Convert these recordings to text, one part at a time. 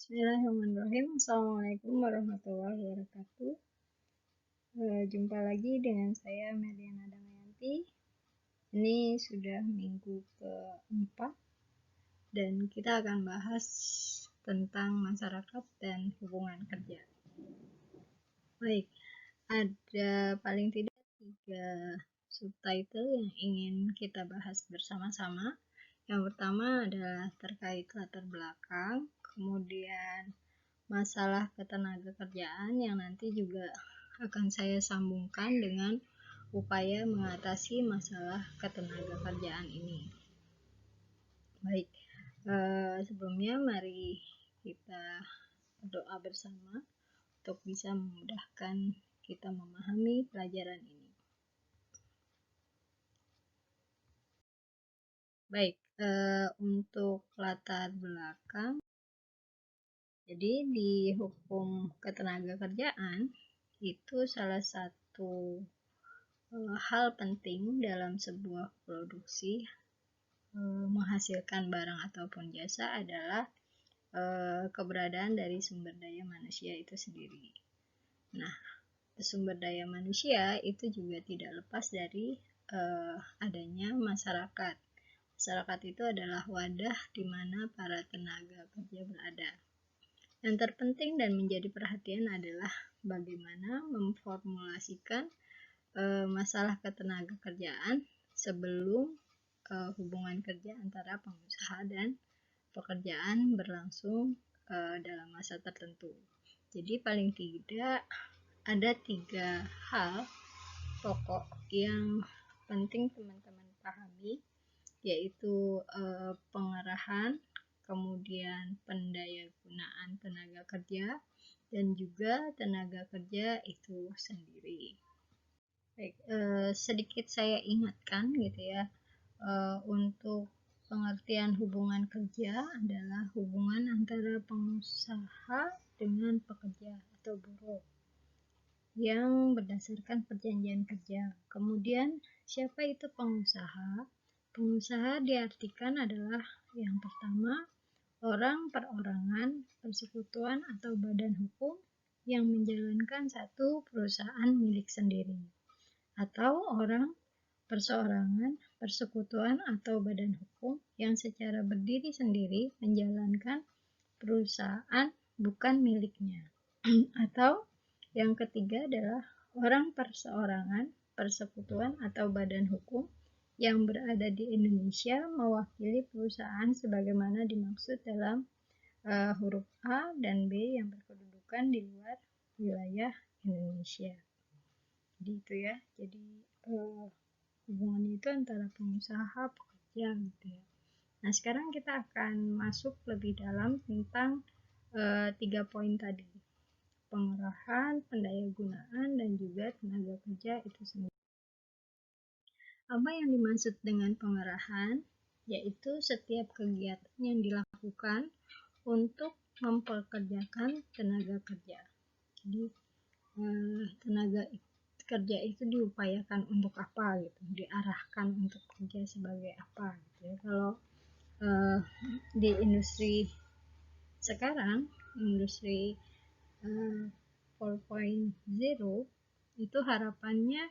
Bismillahirrahmanirrahim. Assalamualaikum warahmatullahi wabarakatuh. Jumpa lagi dengan saya Meliana Damayanti. Ini sudah minggu keempat dan kita akan bahas tentang masyarakat dan hubungan kerja. Baik, ada paling tidak 3 subtitle yang ingin kita bahas bersama-sama. Yang pertama adalah terkait latar belakang, kemudian masalah ketenagakerjaan yang nanti juga akan saya sambungkan dengan upaya mengatasi masalah ketenagakerjaan ini. Baik, sebelumnya mari kita berdoa bersama untuk bisa memudahkan kita memahami pelajaran ini. Baik, untuk latar belakang, jadi di hukum ketenagakerjaan itu salah satu hal penting dalam sebuah produksi menghasilkan barang ataupun jasa adalah keberadaan dari sumber daya manusia itu sendiri. Nah, sumber daya manusia itu juga tidak lepas dari adanya masyarakat. Masyarakat itu adalah wadah di mana para tenaga kerja berada. Yang terpenting dan menjadi perhatian adalah bagaimana memformulasikan masalah ketenagakerjaan sebelum hubungan kerja antara pengusaha dan pekerjaan berlangsung dalam masa tertentu. Jadi paling tidak ada 3 hal pokok yang penting teman-teman pahami, yaitu pengerahan, kemudian pendayagunaan tenaga kerja, dan juga tenaga kerja itu sendiri. Baik, sedikit saya ingatkan gitu ya, untuk pengertian hubungan kerja adalah hubungan antara pengusaha dengan pekerja atau buruh yang berdasarkan perjanjian kerja. Kemudian, siapa itu pengusaha? Pengusaha diartikan adalah yang pertama, orang perorangan, persekutuan atau badan hukum yang menjalankan satu perusahaan milik sendiri, atau orang perseorangan, persekutuan atau badan hukum yang secara berdiri sendiri menjalankan perusahaan bukan miliknya. Atau yang ketiga adalah orang perseorangan, persekutuan atau badan hukum yang berada di Indonesia mewakili perusahaan sebagaimana dimaksud dalam huruf A dan B yang berkedudukan di luar wilayah Indonesia. Jadi itu ya. Jadi hubungannya itu antara pengusaha pekerja gitu ya. Nah, sekarang kita akan masuk lebih dalam tentang 3 poin tadi. Pengerahan, pendayagunaan, dan juga tenaga kerja itu sendiri. Apa yang dimaksud dengan pengerahan? Yaitu setiap kegiatan yang dilakukan untuk mempekerjakan tenaga kerja. Jadi tenaga kerja itu diupayakan untuk apa gitu, diarahkan untuk kerja sebagai apa gitu ya. Kalau di industri sekarang, industri 4.0 itu harapannya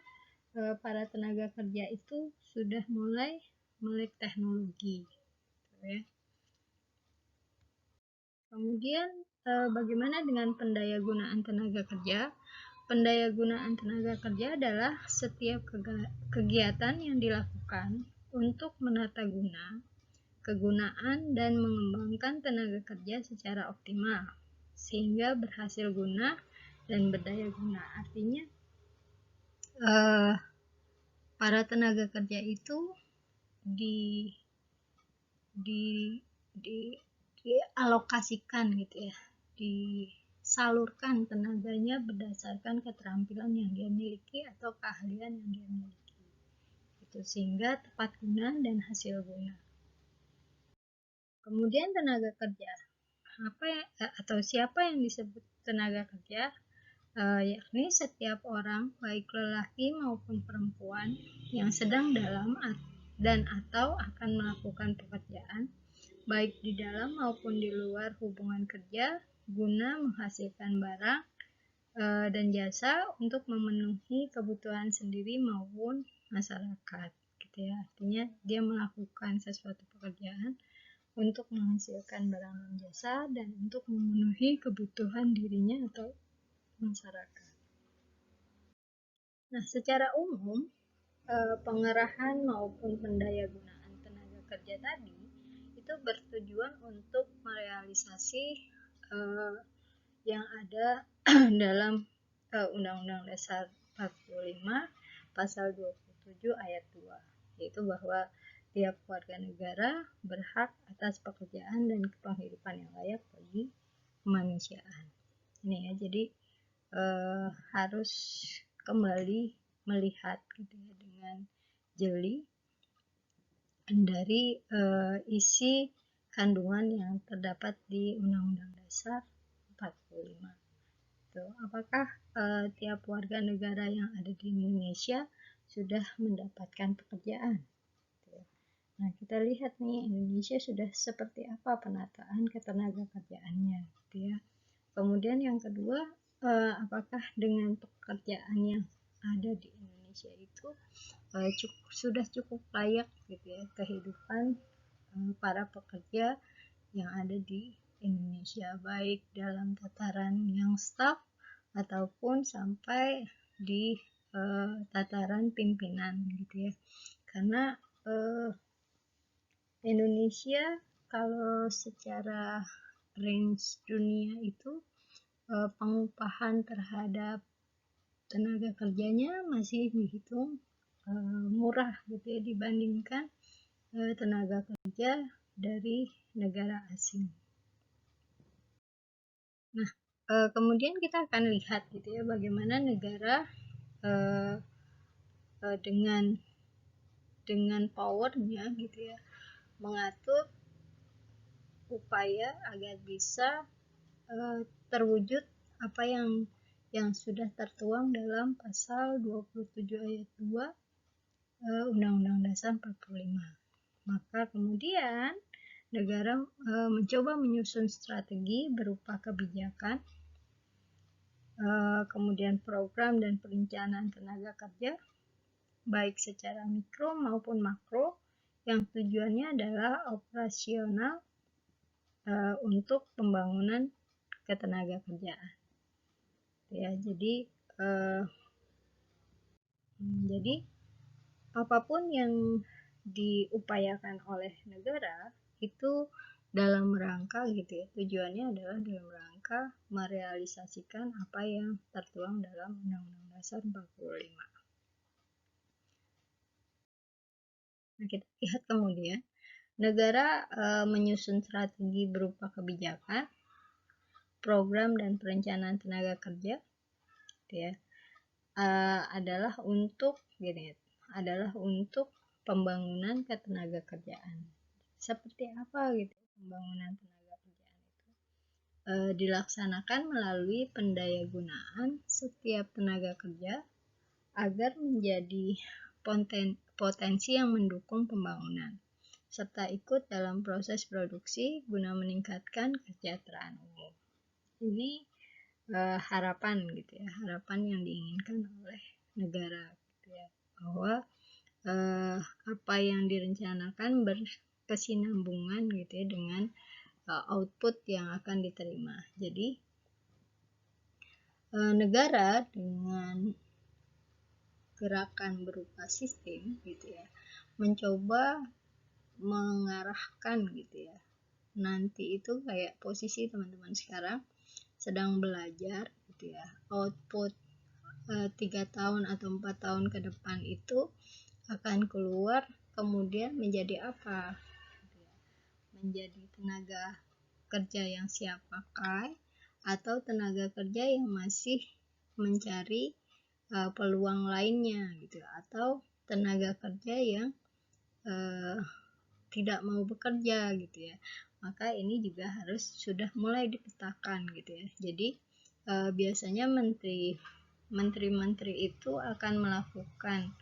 para tenaga kerja itu sudah mulai melek teknologi gitu ya. Kemudian bagaimana dengan pendayagunaan tenaga kerja? Pendayagunaan tenaga kerja adalah setiap kegiatan yang dilakukan untuk menata guna, kegunaan, dan mengembangkan tenaga kerja secara optimal sehingga berhasil guna dan berdaya guna. Artinya para tenaga kerja itu dialokasikan gitu ya, disalurkan tenaganya berdasarkan keterampilan yang dia miliki atau keahlian yang dia miliki itu, sehingga tepat guna dan hasil guna. Kemudian tenaga kerja atau siapa yang disebut tenaga kerja? Yakni setiap orang, baik lelaki maupun perempuan, yang sedang dalam dan atau akan melakukan pekerjaan baik di dalam maupun di luar hubungan kerja guna menghasilkan barang dan jasa untuk memenuhi kebutuhan sendiri maupun masyarakat gitu ya. Artinya dia melakukan sesuatu pekerjaan untuk menghasilkan barang dan jasa dan untuk memenuhi kebutuhan dirinya atau masyarakat. Nah, secara umum pengerahan maupun pendayagunaan tenaga kerja tadi itu bertujuan untuk merealisasi yang ada dalam Undang-Undang Dasar 45 Pasal 27 Ayat 2, yaitu bahwa tiap warga negara berhak atas pekerjaan dan penghidupan yang layak bagi kemanusiaan. Ini ya, jadi harus kembali melihat gitu ya dengan jeli dari isi kandungan yang terdapat di Undang-Undang Dasar 45. Tuh, apakah tiap warga negara yang ada di Indonesia sudah mendapatkan pekerjaan? Nah, kita lihat nih Indonesia sudah seperti apa penataan ketenaga kerjaannya, gitu ya. Kemudian yang kedua, apakah dengan pekerjaan yang ada di Indonesia itu sudah cukup layak gitu ya kehidupan para pekerja yang ada di Indonesia, baik dalam tataran yang staf ataupun sampai di tataran pimpinan gitu ya. Karena Indonesia kalau secara range dunia itu pengupahan terhadap tenaga kerjanya masih dihitung murah gitu ya dibandingkan tenaga kerja dari negara asing. Nah, kemudian kita akan lihat gitu ya bagaimana negara dengan powernya gitu ya mengatur upaya agar bisa terwujud apa yang sudah tertuang dalam pasal 27 ayat 2 Undang-Undang Dasar 45. Maka kemudian negara mencoba menyusun strategi berupa kebijakan, kemudian program dan perencanaan tenaga kerja, baik secara mikro maupun makro, yang tujuannya adalah operasional untuk pembangunan ketenaga kerjaan. Ya, jadi apapun yang diupayakan oleh negara itu dalam rangka gitu ya, tujuannya adalah dalam rangka merealisasikan apa yang tertuang dalam Undang-Undang Dasar 45. Nah, kita lihat kemudian negara menyusun strategi berupa kebijakan, program dan perencanaan tenaga kerja gitu ya, adalah untuk pembangunan ketenaga kerjaan. Seperti apa gitu pembangunan tenaga kerjaan itu? Dilaksanakan melalui pendayagunaan setiap tenaga kerja agar menjadi potensi yang mendukung pembangunan serta ikut dalam proses produksi guna meningkatkan kesejahteraan umum. Ini harapan gitu ya, harapan yang diinginkan oleh negara gitu ya, bahwa apa yang direncanakan berkesinambungan gitu ya dengan output yang akan diterima. Jadi negara dengan gerakan berupa sistem gitu ya mencoba mengarahkan gitu ya. Nanti itu kayak posisi teman-teman sekarang sedang belajar gitu ya, output 3 tahun atau 4 tahun ke depan itu akan keluar kemudian menjadi apa gitu ya. Menjadi tenaga kerja yang siap pakai atau tenaga kerja yang masih mencari peluang lainnya gitu, atau tenaga kerja yang tidak mau bekerja gitu ya. Maka ini juga harus sudah mulai dipetakan gitu ya. Jadi biasanya menteri-menteri itu akan melakukan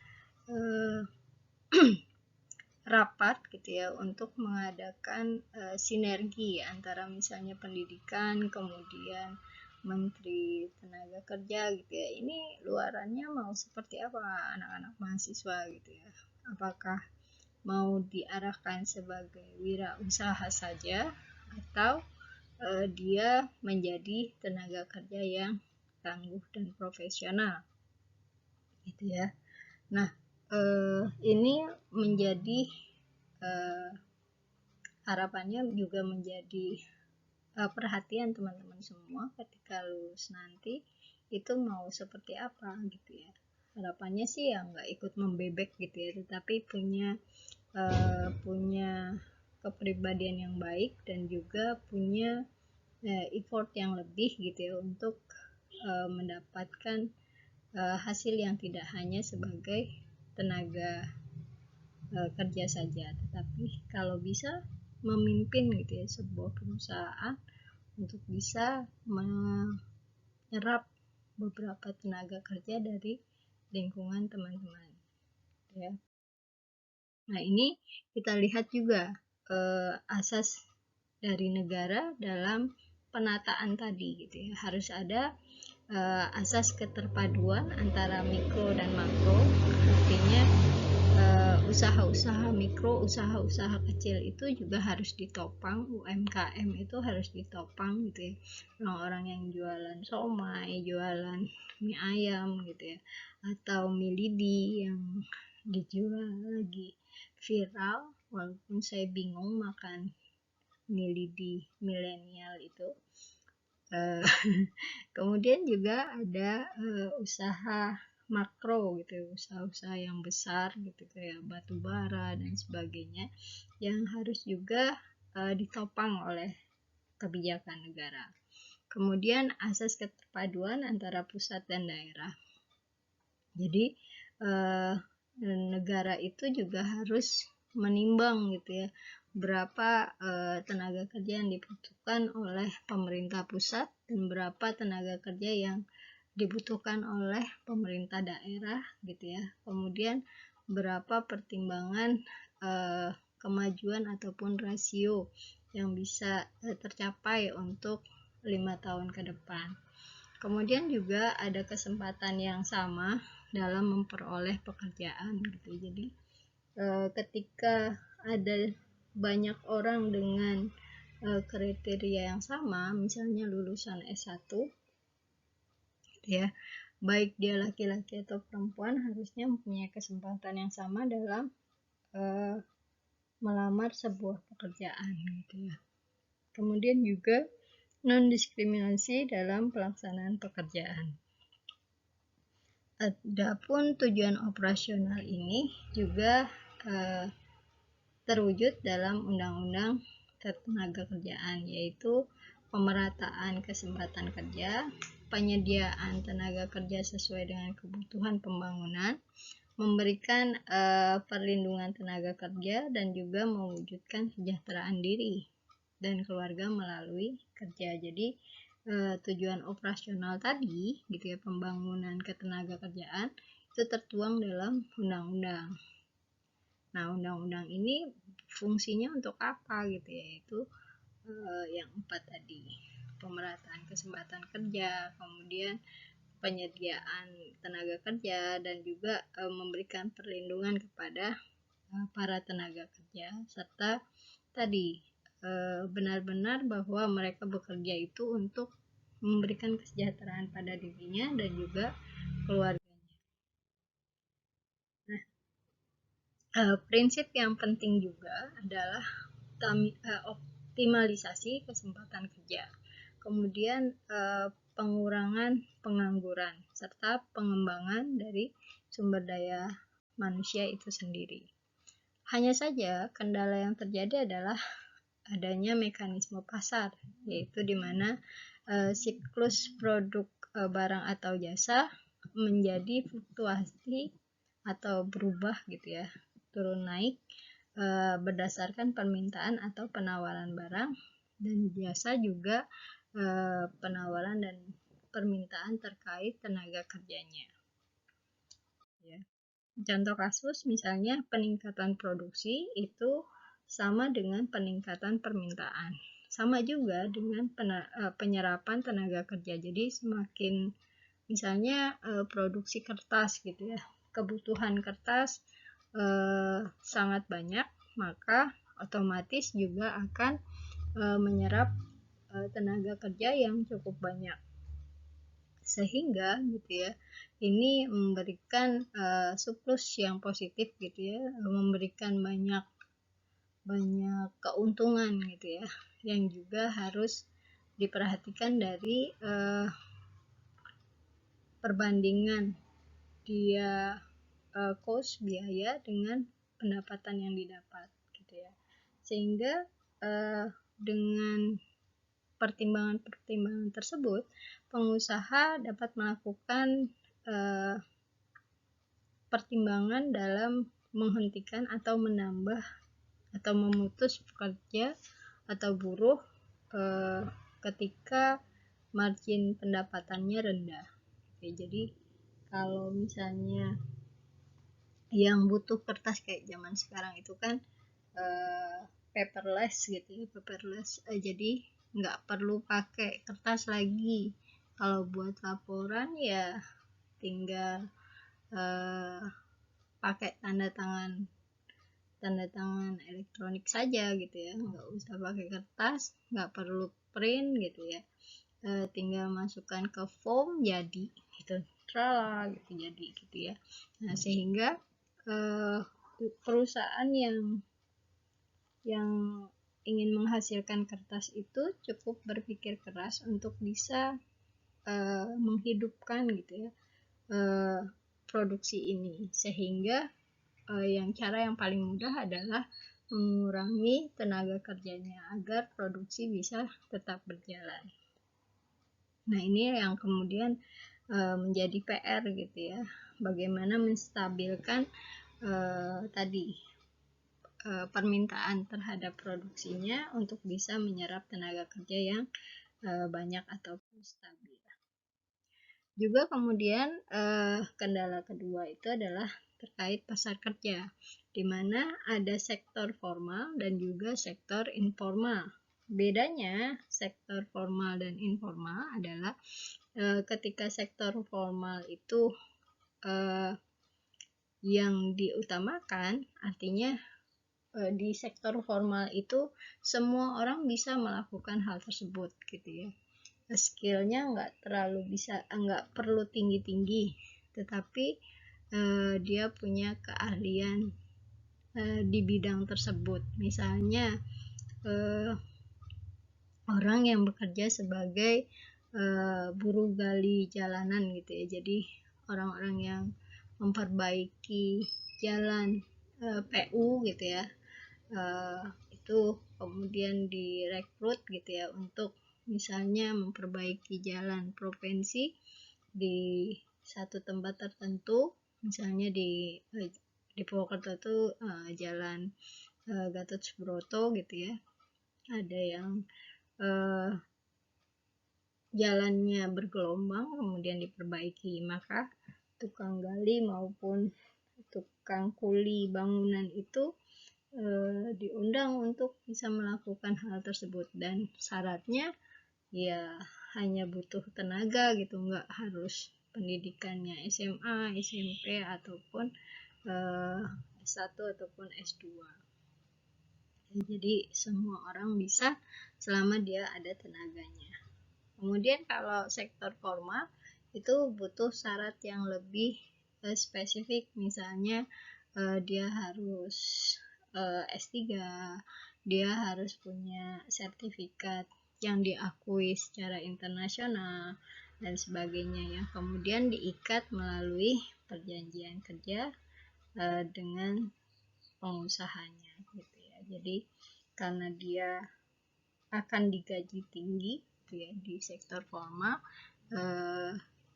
rapat gitu ya untuk mengadakan sinergi antara misalnya pendidikan, kemudian Menteri Tenaga Kerja gitu ya. Ini luarannya mau seperti apa anak-anak mahasiswa gitu ya. Apakah mau diarahkan sebagai wirausaha saja atau dia menjadi tenaga kerja yang tangguh dan profesional gitu ya. Nah, ini menjadi harapannya juga menjadi perhatian teman-teman semua ketika lulus nanti itu mau seperti apa gitu ya. Harapannya sih ya nggak ikut membebek gitu ya, tetapi punya kepribadian yang baik dan juga punya effort yang lebih gitu ya untuk mendapatkan hasil yang tidak hanya sebagai tenaga kerja saja, tetapi kalau bisa memimpin gitu ya sebuah perusahaan untuk bisa menyerap beberapa tenaga kerja dari lingkungan teman-teman ya. Nah, ini kita lihat juga asas dari negara dalam penataan tadi gitu ya. Harus ada asas keterpaduan antara mikro dan makro. Artinya usaha-usaha mikro, usaha-usaha kecil itu juga harus ditopang, UMKM itu harus ditopang gitu ya. Orang-orang yang jualan somai, jualan mie ayam gitu ya, atau mie lidi yang dijual lagi viral, walaupun saya bingung makan mie lidi milenial itu. Kemudian juga ada usaha makro gitu, usaha-usaha yang besar gitu kayak batu bara dan sebagainya yang harus juga ditopang oleh kebijakan negara. Kemudian asas keterpaduan antara pusat dan daerah. Jadi negara itu juga harus menimbang gitu ya berapa tenaga kerja yang dibutuhkan oleh pemerintah pusat dan berapa tenaga kerja yang dibutuhkan oleh pemerintah daerah gitu ya. Kemudian berapa pertimbangan kemajuan ataupun rasio yang bisa tercapai untuk 5 tahun ke depan. Kemudian juga ada kesempatan yang sama dalam memperoleh pekerjaan gitu. Jadi ketika ada banyak orang dengan kriteria yang sama, misalnya lulusan S1 ya, baik dia laki-laki atau perempuan harusnya mempunyai kesempatan yang sama dalam melamar sebuah pekerjaan gitu ya. Kemudian juga non-diskriminasi dalam pelaksanaan pekerjaan. Adapun tujuan operasional ini juga terwujud dalam Undang-Undang Ketenagakerjaan, yaitu pemerataan kesempatan kerja, penyediaan tenaga kerja sesuai dengan kebutuhan pembangunan, memberikan perlindungan tenaga kerja, dan juga mewujudkan kesejahteraan diri dan keluarga melalui kerja. Jadi tujuan operasional tadi gitu ya, pembangunan ketenagakerjaan itu tertuang dalam undang-undang. Nah, undang-undang ini fungsinya untuk apa gitu ya, yaitu yang 4 tadi, pemerataan kesempatan kerja, kemudian penyediaan tenaga kerja, dan juga memberikan perlindungan kepada para tenaga kerja, serta tadi benar-benar bahwa mereka bekerja itu untuk memberikan kesejahteraan pada dirinya dan juga keluarganya. Nah, prinsip yang penting juga adalah optimalisasi kesempatan kerja, kemudian pengurangan pengangguran, serta pengembangan dari sumber daya manusia itu sendiri. Hanya saja kendala yang terjadi adalah adanya mekanisme pasar, yaitu di mana siklus produk barang atau jasa menjadi fluktuasi atau berubah gitu ya, turun naik berdasarkan permintaan atau penawaran barang dan jasa, juga penawaran dan permintaan terkait tenaga kerjanya ya. Contoh kasus misalnya peningkatan produksi itu sama dengan peningkatan permintaan. Sama juga dengan penyerapan tenaga kerja. Jadi semakin misalnya produksi kertas gitu ya, kebutuhan kertas sangat banyak, maka otomatis juga akan menyerap tenaga kerja yang cukup banyak, sehingga gitu ya ini memberikan surplus yang positif gitu ya, memberikan banyak keuntungan gitu ya, yang juga harus diperhatikan dari perbandingan dia cost biaya dengan pendapatan yang didapat gitu ya, sehingga dengan pertimbangan-pertimbangan tersebut pengusaha dapat melakukan pertimbangan dalam menghentikan atau menambah atau memutus pekerja atau buruh ketika margin pendapatannya rendah. Oke, jadi kalau misalnya yang butuh kertas kayak zaman sekarang itu kan paperless gitu ya, paperless, jadi nggak perlu pakai kertas lagi. Kalau buat laporan ya tinggal pakai tanda tangan elektronik saja gitu ya, nggak usah pakai kertas, nggak perlu print gitu ya, tinggal masukkan ke form jadi gitu, trala gitu jadi gitu ya. Nah sehingga perusahaan yang ingin menghasilkan kertas itu cukup berpikir keras untuk bisa menghidupkan gitu ya produksi ini, sehingga yang cara yang paling mudah adalah mengurangi tenaga kerjanya agar produksi bisa tetap berjalan. Nah ini yang kemudian menjadi PR gitu ya, bagaimana menstabilkan tadi permintaan terhadap produksinya untuk bisa menyerap tenaga kerja yang banyak ataupun stabil. Juga kemudian kendala kedua itu adalah terkait pasar kerja, di mana ada sektor formal dan juga sektor informal. Bedanya sektor formal dan informal adalah ketika sektor formal itu yang diutamakan, artinya di sektor formal itu semua orang bisa melakukan hal tersebut gitu ya, skillnya nggak perlu tinggi-tinggi, tetapi dia punya keahlian di bidang tersebut. Misalnya orang yang bekerja sebagai buruh gali jalanan gitu ya, jadi orang-orang yang memperbaiki jalan PU gitu ya, itu kemudian direkrut gitu ya untuk misalnya memperbaiki jalan provinsi di satu tempat tertentu, misalnya di Purwokerto itu jalan Gatot Subroto gitu ya, ada yang jalannya bergelombang kemudian diperbaiki, maka tukang gali maupun tukang kuli bangunan itu diundang untuk bisa melakukan hal tersebut, dan syaratnya ya hanya butuh tenaga gitu, nggak harus pendidikannya SMA, SMP ataupun S1 ataupun S2. Jadi semua orang bisa selama dia ada tenaganya. Kemudian kalau sektor formal itu butuh syarat yang lebih spesifik, misalnya dia harus S3, dia harus punya sertifikat yang diakui secara internasional dan sebagainya, yang kemudian diikat melalui perjanjian kerja dengan pengusahanya gitu ya. Jadi karena dia akan digaji tinggi gitu ya di sektor formal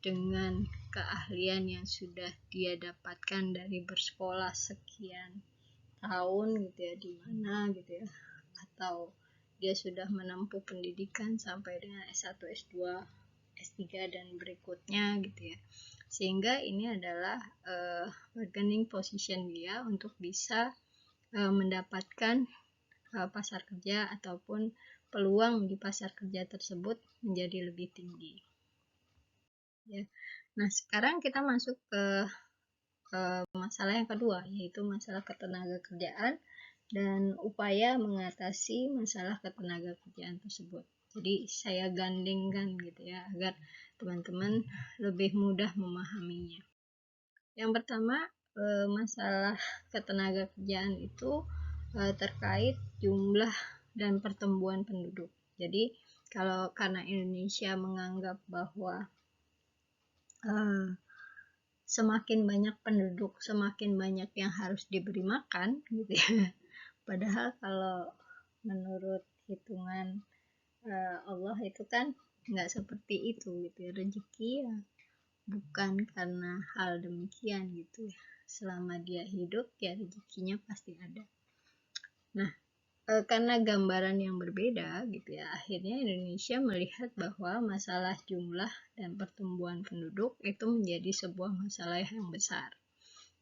dengan keahlian yang sudah dia dapatkan dari bersekolah sekian tahun gitu ya, di mana gitu ya, atau dia sudah menempuh pendidikan sampai dengan S1 S2 S3 dan berikutnya gitu ya. Sehingga ini adalah bargaining position dia untuk bisa mendapatkan pasar kerja ataupun peluang di pasar kerja tersebut menjadi lebih tinggi. Ya. Nah, sekarang kita masuk ke masalah yang kedua, yaitu masalah ketenagakerjaan dan upaya mengatasi masalah ketenagakerjaan tersebut. Jadi saya gandengkan gitu ya, agar teman-teman lebih mudah memahaminya. Yang pertama, masalah ketenagakerjaan itu terkait jumlah dan pertumbuhan penduduk. Jadi karena Indonesia menganggap bahwa semakin banyak penduduk, semakin banyak yang harus diberi makan gitu ya. Padahal kalau menurut hitungan Allah itu kan nggak seperti itu gitu ya. Rezeki ya bukan karena hal demikian gitu ya. Selama dia hidup ya rezekinya pasti ada. Nah, karena gambaran yang berbeda gitu ya, akhirnya Indonesia melihat bahwa masalah jumlah dan pertumbuhan penduduk itu menjadi sebuah masalah yang besar.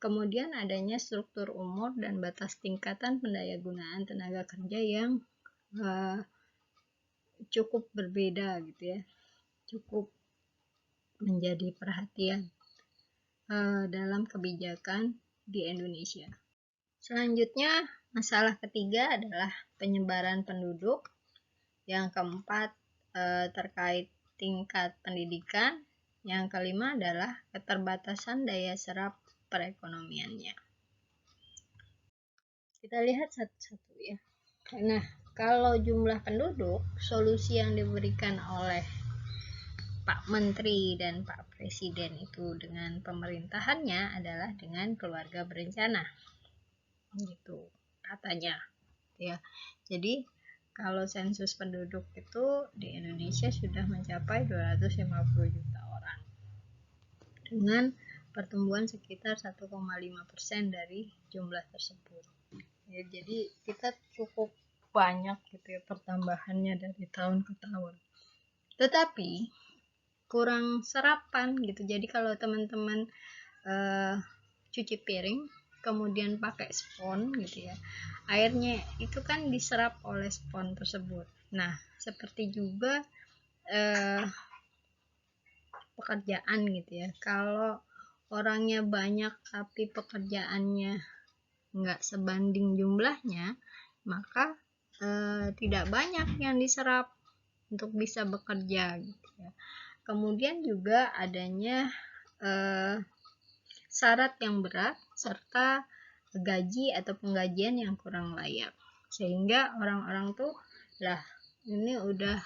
Kemudian adanya struktur umur dan batas tingkatan pendayagunaan tenaga kerja yang cukup berbeda gitu ya, cukup menjadi perhatian dalam kebijakan di Indonesia. Selanjutnya, masalah ketiga adalah penyebaran penduduk. Yang keempat, terkait tingkat pendidikan. Yang kelima adalah keterbatasan daya serap perekonomiannya. Kita lihat satu-satu ya. Nah, kalau jumlah penduduk, solusi yang diberikan oleh Pak Menteri dan Pak Presiden itu dengan pemerintahannya adalah dengan keluarga berencana. Gitu katanya. Ya. Jadi kalau sensus penduduk itu di Indonesia sudah mencapai 250 juta orang. Dengan pertumbuhan sekitar 1,5% dari jumlah tersebut. Ya, jadi kita cukup banyak gitu ya pertambahannya dari tahun ke tahun. Tetapi kurang serapan gitu. Jadi kalau teman-teman cuci piring kemudian pakai spons gitu ya, airnya itu kan diserap oleh spons tersebut. Nah, seperti juga pekerjaan gitu ya, kalau orangnya banyak tapi pekerjaannya nggak sebanding jumlahnya, maka tidak banyak yang diserap untuk bisa bekerja gitu ya. Kemudian juga adanya syarat yang berat serta gaji atau penggajian yang kurang layak, sehingga orang-orang tuh lah ini udah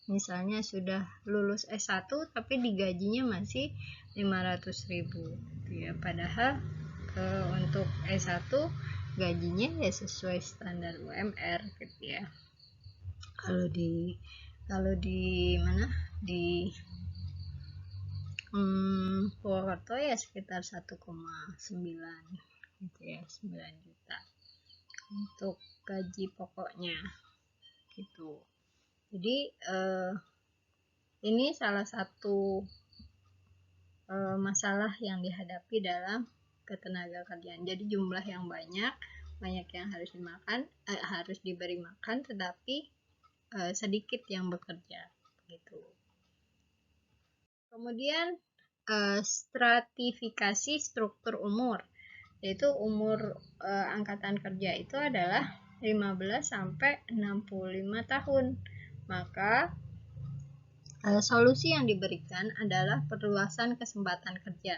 misalnya sudah lulus S1 tapi digajinya masih 500.000 gitu ya, padahal untuk S1 gajinya ya sesuai standar UMR gitu ya. Kalau di mana di Purwokerto ya sekitar 1,9 gitu ya, 9 juta untuk gaji pokoknya gitu. Jadi ini salah satu masalah yang dihadapi dalam ketenagakerjaan. Jadi jumlah yang banyak yang harus diberi makan, tetapi sedikit yang bekerja gitu. Kemudian stratifikasi struktur umur, yaitu umur angkatan kerja itu adalah 15 sampai 65 tahun. Maka solusi yang diberikan adalah perluasan kesempatan kerja.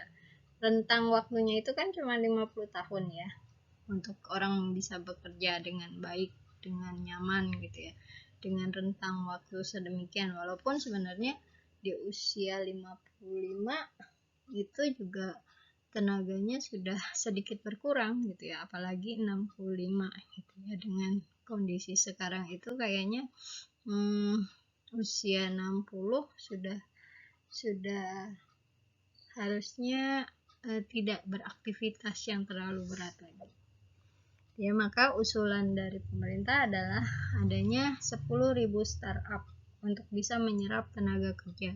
Rentang waktunya itu kan cuma 50 tahun ya, untuk orang bisa bekerja dengan baik, dengan nyaman gitu ya, dengan rentang waktu sedemikian. Walaupun sebenarnya di usia 55 itu juga tenaganya sudah sedikit berkurang gitu ya, apalagi 65 gitu ya. Dengan kondisi sekarang itu kayaknya usia 60 sudah harusnya tidak beraktivitas yang terlalu berat lagi. Ya, maka usulan dari pemerintah adalah adanya 10.000 startup untuk bisa menyerap tenaga kerja.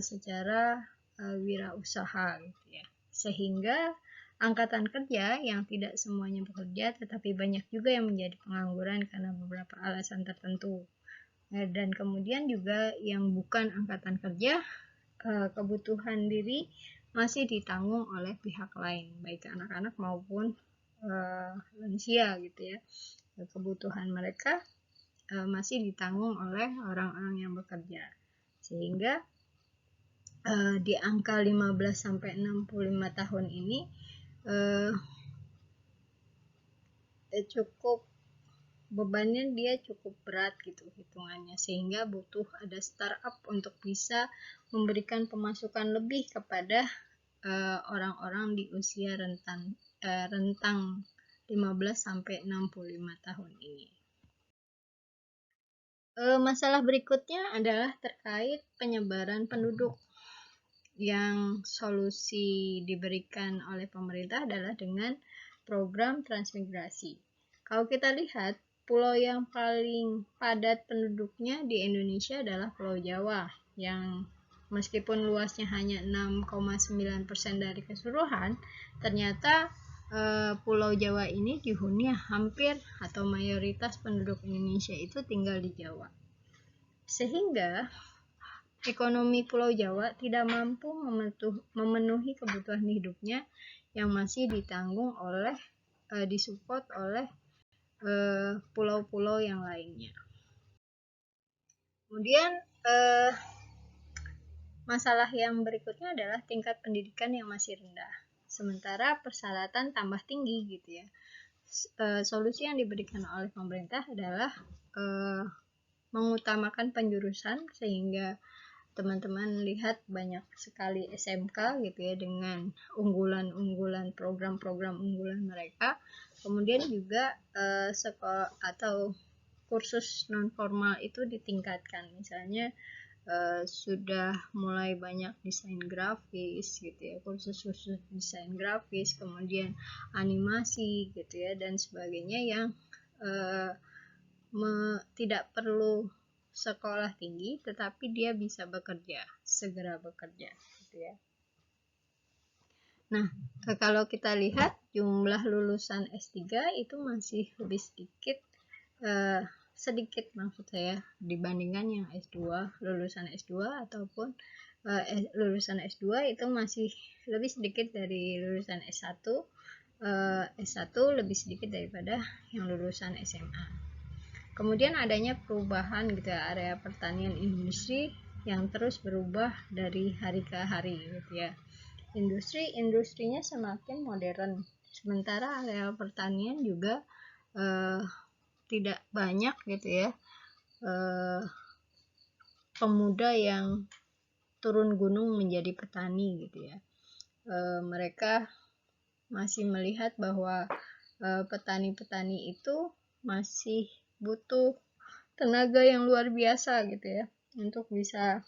secara wirausaha gitu ya. Sehingga angkatan kerja yang tidak semuanya bekerja, tetapi banyak juga yang menjadi pengangguran karena beberapa alasan tertentu. Dan kemudian juga yang bukan angkatan kerja, kebutuhan diri masih ditanggung oleh pihak lain, baik anak-anak maupun lansia gitu ya. Kebutuhan mereka masih ditanggung oleh orang-orang yang bekerja. Sehingga di angka 15-65 tahun ini cukup bebannya dia cukup berat gitu hitungannya, sehingga butuh ada startup untuk bisa memberikan pemasukan lebih kepada orang-orang di usia rentang 15-65 tahun ini. Masalah berikutnya adalah terkait penyebaran penduduk, yang solusi diberikan oleh pemerintah adalah dengan program transmigrasi. Kalau kita lihat, pulau yang paling padat penduduknya di Indonesia adalah Pulau Jawa, yang meskipun luasnya hanya 6,9% dari keseluruhan, ternyata Pulau Jawa ini dihuni hampir atau mayoritas penduduk Indonesia itu tinggal di Jawa. Sehingga ekonomi Pulau Jawa tidak mampu memenuhi kebutuhan hidupnya yang masih ditanggung oleh disupport oleh pulau-pulau yang lainnya. Kemudian masalah yang berikutnya adalah tingkat pendidikan yang masih rendah, sementara persyaratan tambah tinggi gitu ya. Solusi yang diberikan oleh pemerintah adalah mengutamakan penjurusan, sehingga teman-teman lihat banyak sekali SMK gitu ya dengan unggulan-unggulan program-program unggulan mereka. Kemudian juga sekolah atau kursus non formal itu ditingkatkan, misalnya sudah mulai banyak desain grafis gitu ya, kursus-kursus desain grafis, kemudian animasi gitu ya, dan sebagainya yang tidak perlu sekolah tinggi, tetapi dia bisa bekerja, segera bekerja gitu ya. Nah, kalau kita lihat jumlah lulusan S3 itu masih lebih sedikit maksud saya dibandingkan yang S2, lulusan S2 ataupun lulusan S2 itu masih lebih sedikit dari lulusan S1. S1 lebih sedikit daripada yang lulusan SMA. Kemudian adanya perubahan gitu ya, area pertanian industri yang terus berubah dari hari ke hari gitu ya. Industrinya semakin modern, sementara area pertanian juga tidak banyak gitu ya pemuda yang turun gunung menjadi petani gitu ya. Mereka masih melihat bahwa petani-petani itu masih butuh tenaga yang luar biasa gitu ya untuk bisa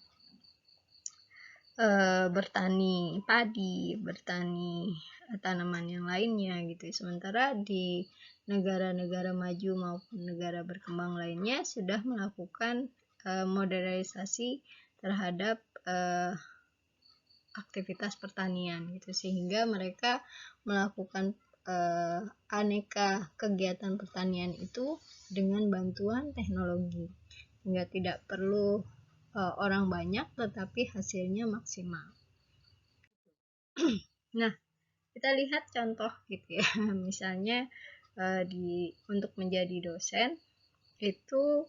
bertani padi, bertani tanaman yang lainnya gitu. Sementara di negara-negara maju maupun negara berkembang lainnya sudah melakukan modernisasi terhadap aktivitas pertanian gitu, sehingga mereka melakukan aneka kegiatan pertanian itu dengan bantuan teknologi, hingga tidak perlu orang banyak tetapi hasilnya maksimal. Nah, kita lihat contoh gitu ya. Misalnya untuk menjadi dosen itu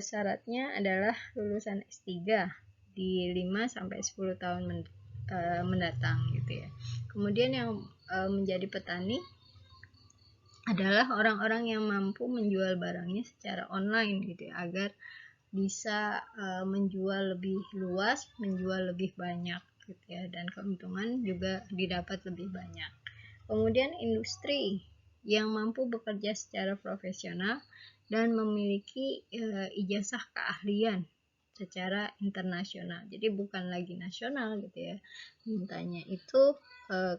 syaratnya adalah lulusan S3 di 5-10 tahun mendatang gitu ya. Kemudian yang menjadi petani adalah orang-orang yang mampu menjual barangnya secara online gitu ya, agar bisa menjual lebih luas, menjual lebih banyak gitu ya, dan keuntungan juga didapat lebih banyak. Kemudian industri yang mampu bekerja secara profesional dan memiliki ijazah keahlian secara internasional. Jadi bukan lagi nasional gitu ya. Mintanya itu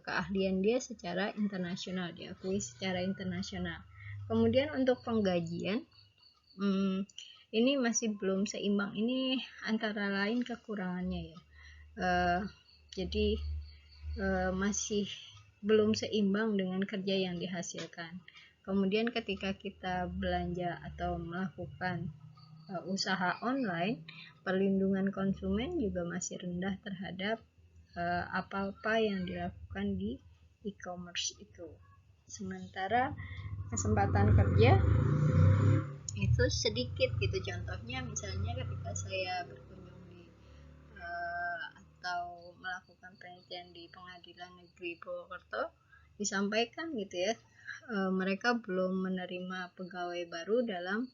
keahlian dia secara internasional, diakui secara internasional. Kemudian untuk penggajian ini masih belum seimbang. Ini antara lain kekurangannya ya. Jadi masih belum seimbang dengan kerja yang dihasilkan. Kemudian ketika kita belanja atau melakukan usaha online, perlindungan konsumen juga masih rendah terhadap apa-apa yang dilakukan di e-commerce itu. Sementara kesempatan kerja itu sedikit gitu. Contohnya misalnya ketika saya berkunjung di atau melakukan penelitian di Pengadilan Negeri Purwokerto, disampaikan gitu ya, mereka belum menerima pegawai baru dalam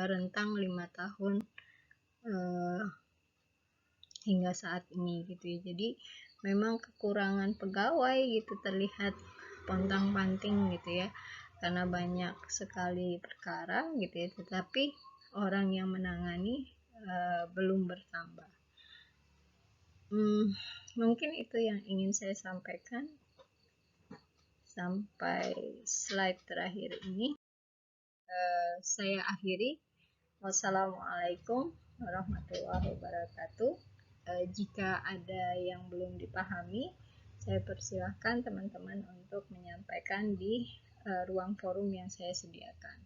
rentang 5 tahun hingga saat ini gitu ya. Jadi memang kekurangan pegawai gitu terlihat pontang-panting gitu ya, karena banyak sekali perkara gitu ya, tetapi orang yang menangani belum bertambah. Mungkin itu yang ingin saya sampaikan. Sampai slide terakhir ini saya akhiri. Wassalamualaikum warahmatullahi wabarakatuh. Jika ada yang belum dipahami, saya persilahkan teman-teman untuk menyampaikan di ruang forum yang saya sediakan.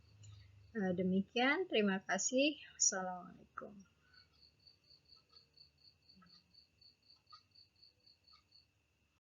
Demikian, terima kasih. Wassalamualaikum.